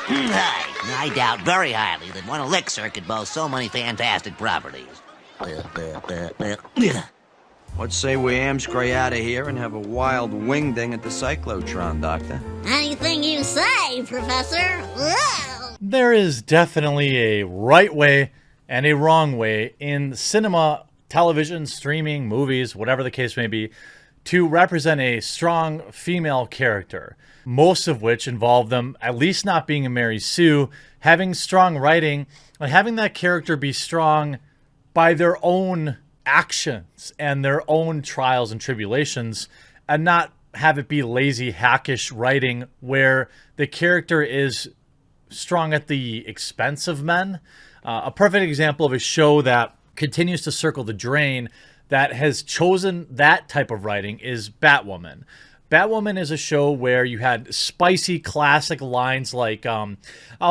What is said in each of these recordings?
I doubt very highly that one elixir could boast so many fantastic properties. Let's say we amscray out of here and have a wild wingding at the cyclotron, Doctor. Anything you say, Professor. Whoa. There is definitely a right way and a wrong way in cinema, television, streaming, movies, whatever the case may be, to represent a strong female character, most of which involve them at least not being a Mary Sue, having strong writing, and having that character be strong by their own actions and their own trials and tribulations, and not have it be lazy, hackish writing where the character is strong at the expense of men. A perfect example of a show that continues to circle the drain that has chosen that type of writing is Batwoman. Batwoman is a show where you had spicy classic lines like, oh,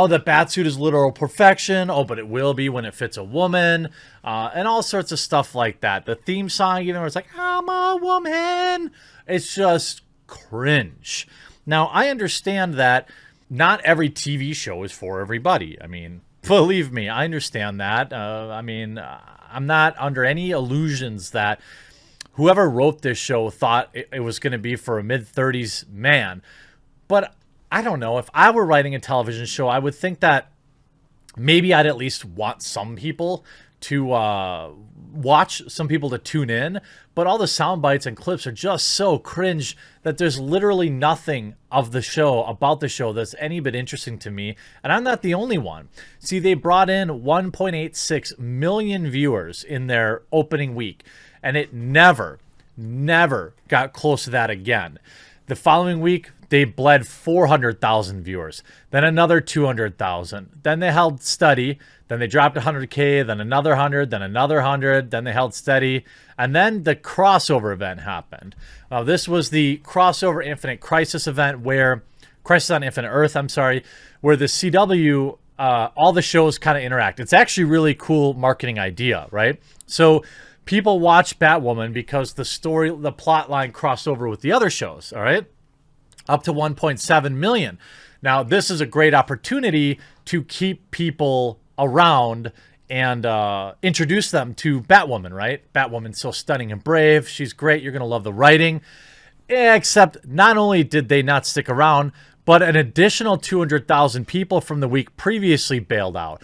the batsuit is literal perfection. Oh, but it will be when it fits a woman. And all sorts of stuff like that. The theme song, even where it's like, I'm a woman. It's just cringe. Now, I understand that not every TV show is for everybody. I mean, believe me, I understand that. I'm not under any illusions that whoever wrote this show thought it was going to be for a mid-30s man. But I don't know. If I were writing a television show, I would think that maybe I'd at least want some people to watch, some people to tune in. But all the sound bites and clips are just so cringe that there's literally nothing of the show, about the show, that's any bit interesting to me. And I'm not the only one. See, they brought in 1.86 million viewers in their opening week. And it never got close to that again. The following week, they bled 400,000 viewers, then another 200,000. Then they held steady. Then they dropped 100K, then another 100, then another 100. Then they held steady. And then the crossover event happened. This was the crossover Infinite Crisis event where, Crisis on Infinite Earth, where the CW, all the shows kind of interact. It's actually a really cool marketing idea, right? So people watch Batwoman because the plot line crossed over with the other shows, all right? Up to 1.7 million. Now, this is a great opportunity to keep people around and introduce them to Batwoman, right? Batwoman's so stunning and brave. She's great. You're going to love the writing. Except not only did they not stick around, but an additional 200,000 people from the week previously bailed out.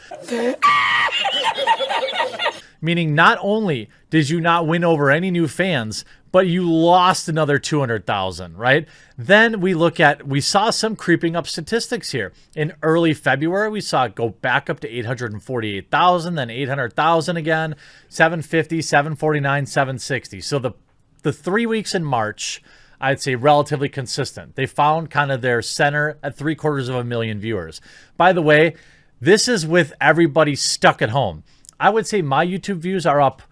Meaning not only did you not win over any new fans, but you lost another 200,000, right? Then we saw some creeping up statistics here. In early February, we saw it go back up to 848,000, then 800,000 again, 750, 749, 760. So the 3 weeks in March, I'd say relatively consistent. They found kind of their center at 750,000 viewers. By the way, this is with everybody stuck at home. I would say my YouTube views are up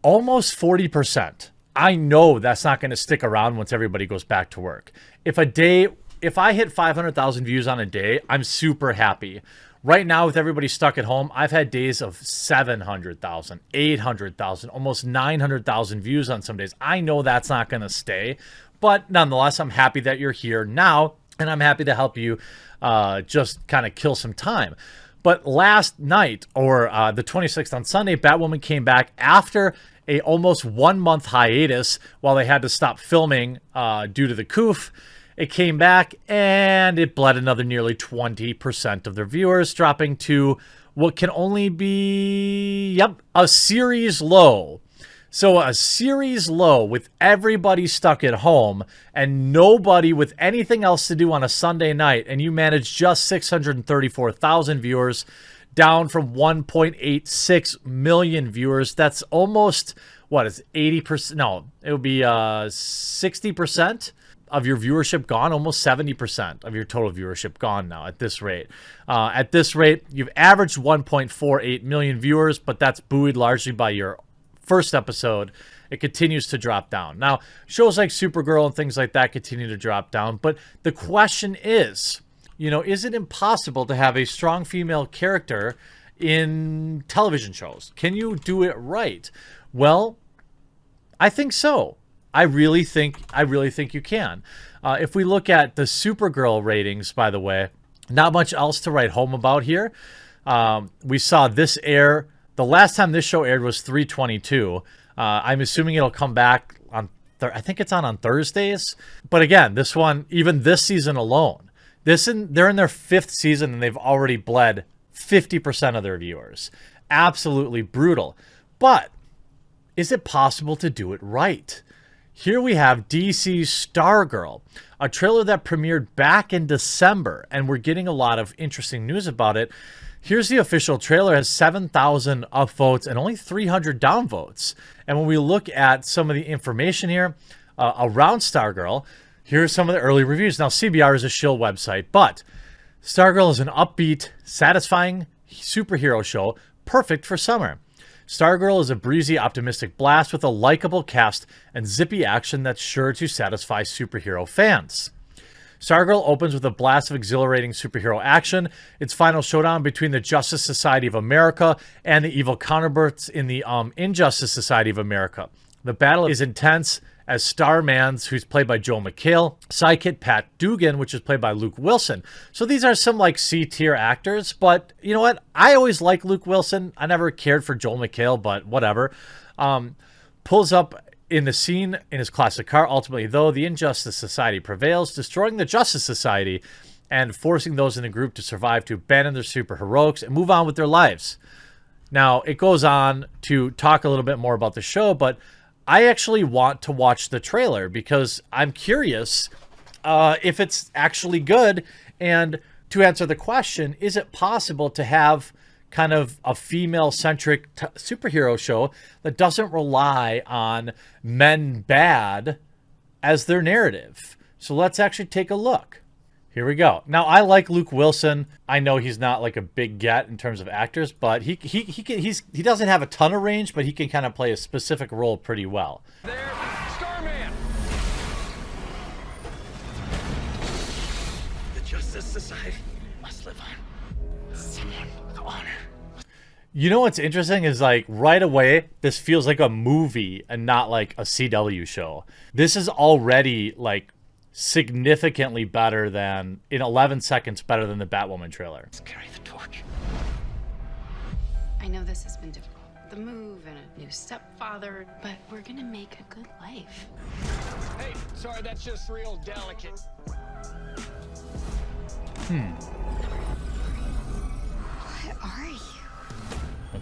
almost 40%. I know that's not going to stick around once everybody goes back to work. If I hit 500,000 views on a day, I'm super happy. Right now, with everybody stuck at home, I've had days of 700,000, 800,000, almost 900,000 views on some days. I know that's not going to stay, but nonetheless, I'm happy that you're here now, and I'm happy to help you just kind of kill some time. But last night, or the 26th on Sunday, Batwoman came back after a almost 1 month hiatus while they had to stop filming due to the coof. It came back and it bled another nearly 20% of their viewers, dropping to what can only be, a series low. So a series low with everybody stuck at home and nobody with anything else to do on a Sunday night, and you manage just 634,000 viewers, down from 1.86 million viewers. That's almost, what is 80%? No, it would be 60% of your viewership gone, almost 70% of your total viewership gone now at this rate. At this rate, you've averaged 1.48 million viewers, but that's buoyed largely by your first episode. It continues to drop down. Now, shows like Supergirl and things like that continue to drop down, but the question is, is it impossible to have a strong female character in television shows? Can you do it right? Well, I think so. I really think you can. If we look at the Supergirl ratings, by the way, Not much else to write home about here. We saw this air. The last time this show aired was 3/22. I'm assuming it'll come back on, I think it's on Thursdays. But again, this one, even this season alone, they're in their 5th season and they've already bled 50% of their viewers. Absolutely brutal. But is it possible to do it right? Here we have DC's Stargirl, a trailer that premiered back in December, and we're getting a lot of interesting news about it. Here's the official trailer. It has 7,000 upvotes and only 300 downvotes. And when we look at some of the information here around Stargirl, here's some of the early reviews. Now, CBR is a shill website, but Stargirl is an upbeat, satisfying superhero show perfect for summer. Stargirl is a breezy, optimistic blast with a likable cast and zippy action that's sure to satisfy superhero fans. Stargirl opens with a blast of exhilarating superhero action. Its final showdown between the Justice Society of America and the evil counterparts in the Injustice Society of America. The battle is intense as Starman's, who's played by Joel McHale, sidekick Pat Dugan, which is played by Luke Wilson. So these are some like C-tier actors, but you know what? I always like Luke Wilson. I never cared for Joel McHale, but whatever. Pulls up in the scene in his classic car. Ultimately, though, the Injustice Society prevails, destroying the Justice Society and forcing those in the group to survive to abandon their superheroics and move on with their lives. Now, it goes on to talk a little bit more about the show, but I actually want to watch the trailer because I'm curious if it's actually good. And to answer the question, is it possible to have kind of a female-centric superhero show that doesn't rely on men bad as their narrative? So let's actually take a look. Here we go. Now, I like Luke Wilson. I know he's not like a big get in terms of actors, but he doesn't have a ton of range, but he can kind of play a specific role pretty well. There, Starman! The Justice Society must live on. Someone with honor. You know what's interesting is like right away, this feels like a movie and not like a CW show. This is already like significantly better than, in 11 seconds, better than the Batwoman trailer. Let's carry the torch. I know this has been difficult. The move and a new stepfather, but we're gonna make a good life. Hey, sorry, that's just real delicate. What are you?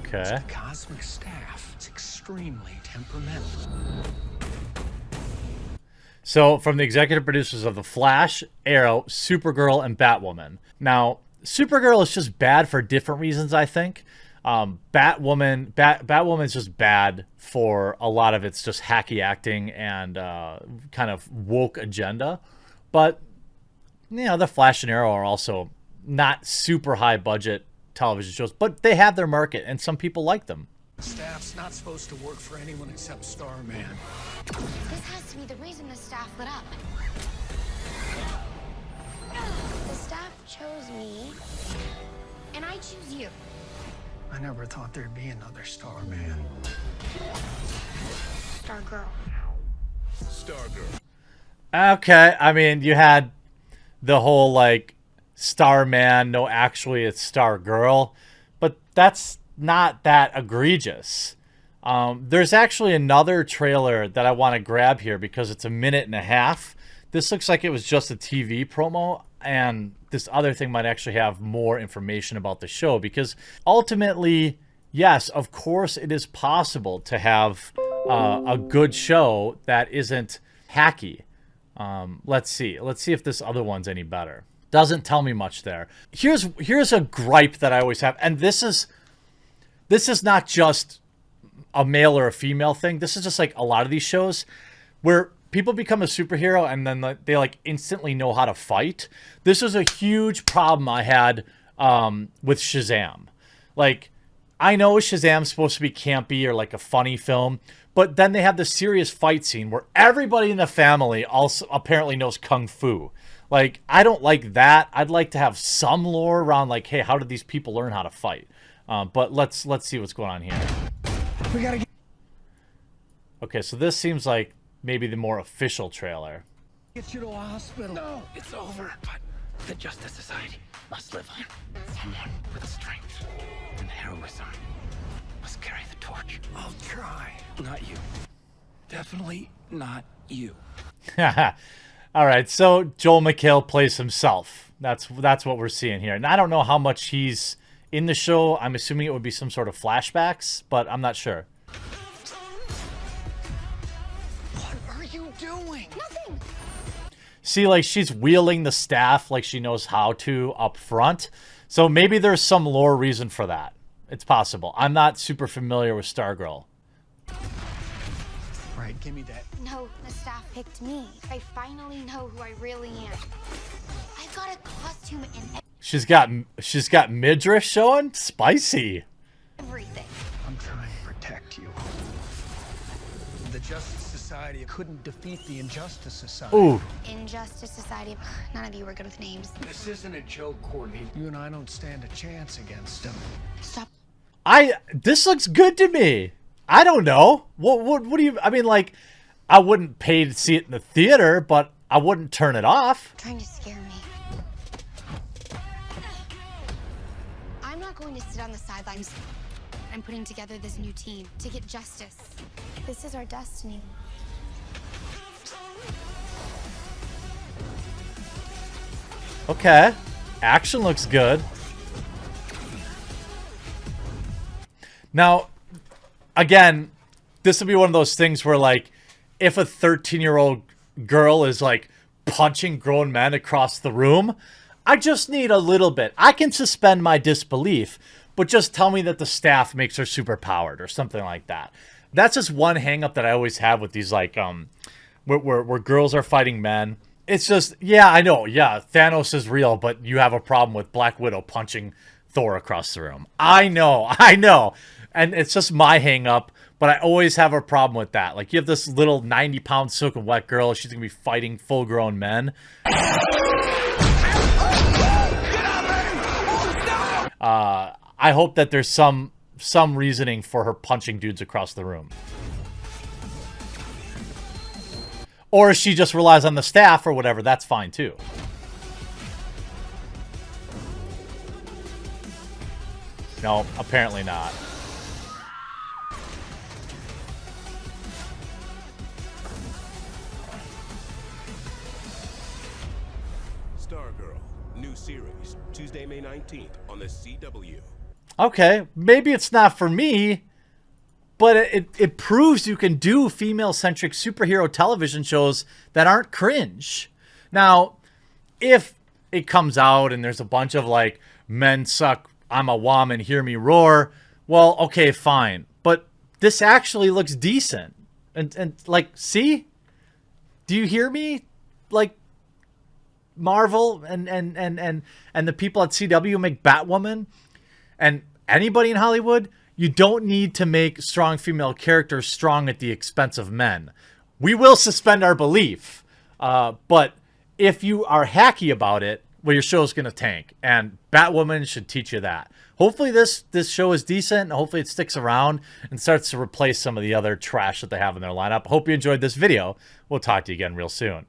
Okay. Cosmic staff. It's extremely temperamental. So, from the executive producers of The Flash, Arrow, Supergirl, and Batwoman. Now, Supergirl is just bad for different reasons, I think. Batwoman is just bad for a lot of its just hacky acting and kind of woke agenda. But, you know, The Flash and Arrow are also not super high budget television shows, but they have their market, and some people like them. Staff's not supposed to work for anyone except Starman. This has to be the reason the staff lit up. The staff chose me, and I choose you. I never thought there'd be another Starman. Stargirl. Stargirl. Okay, I mean, you had the whole, like, Starman, no, actually, it's Stargirl, but that's not that egregious. There's actually another trailer that I want to grab here because it's 1.5 minutes. This looks like it was just a TV promo, and this other thing might actually have more information about the show because ultimately, yes, of course it is possible to have a good show that isn't hacky. Let's see if this other one's any better. Doesn't tell me much there. Here's a gripe that I always have, and this is not just a male or a female thing. This is just like a lot of these shows where people become a superhero and then they like instantly know how to fight. This is a huge problem I had with Shazam. Like, I know Shazam's supposed to be campy or like a funny film, but then they have the serious fight scene where everybody in the family also apparently knows Kung Fu. Like, I don't like that. I'd like to have some lore around like, hey, how did these people learn how to fight? But let's see what's going on here. We gotta get... Okay, so this seems like maybe the more official trailer. Get you to a hospital. No, it's over. But The Justice Society must live on. Someone with strength and heroism must carry the torch. I'll try. Not you. Definitely not you. All right, so Joel McHale plays himself. That's what we're seeing here. And I don't know how much he's in the show. I'm assuming it would be some sort of flashbacks, but I'm not sure. What are you doing? Nothing. See, like, she's wheeling the staff like she knows how to up front. So maybe there's some lore reason for that. It's possible. I'm not super familiar with Stargirl. Right, give me that. No, the staff picked me. I finally know who I really am. I've got a costume and She's got midriff showing? Spicy. everything. I'm trying to protect you. The Justice Society couldn't defeat the Injustice Society. Ooh. Injustice Society. None of you were good with names. This isn't a joke, Courtney. You and I don't stand a chance against them. Stop. This looks good to me. I don't know. What do you... I mean, like, I wouldn't pay to see it in the theater, but I wouldn't turn it off. Trying to scare me. I'm not going to sit on the sidelines. I'm putting together this new team to get justice. This is our destiny. Okay. Action looks good. Now, again, this would be one of those things where, like, if a 13-year-old girl is, like, punching grown men across the room, I just need a little bit. I can suspend my disbelief, but just tell me that the staff makes her superpowered or something like that. That's just one hang-up that I always have with these, like, where girls are fighting men. It's just, yeah, I know, yeah, Thanos is real, but you have a problem with Black Widow punching Thor across the room. I know. And it's just my hang-up, but I always have a problem with that. Like, you have this little 90-pound soaking wet girl. She's going to be fighting full-grown men. I hope that there's some reasoning for her punching dudes across the room. Or she just relies on the staff or whatever. That's fine, too. No, apparently not. Stargirl, new series, Tuesday, May 19th on the CW. Okay, maybe it's not for me, but it proves you can do female-centric superhero television shows that aren't cringe. Now, if it comes out and there's a bunch of, like, men suck, I'm a woman, hear me roar, well, okay, fine. But this actually looks decent. And like, see? Do you hear me? Like, Marvel and the people at CW make Batwoman and anybody in Hollywood, you don't need to make strong female characters strong at the expense of men. We will suspend our belief, but if you are hacky about it, well, your show's going to tank, and Batwoman should teach you that. Hopefully this show is decent, and hopefully it sticks around and starts to replace some of the other trash that they have in their lineup. Hope you enjoyed this video. We'll talk to you again real soon.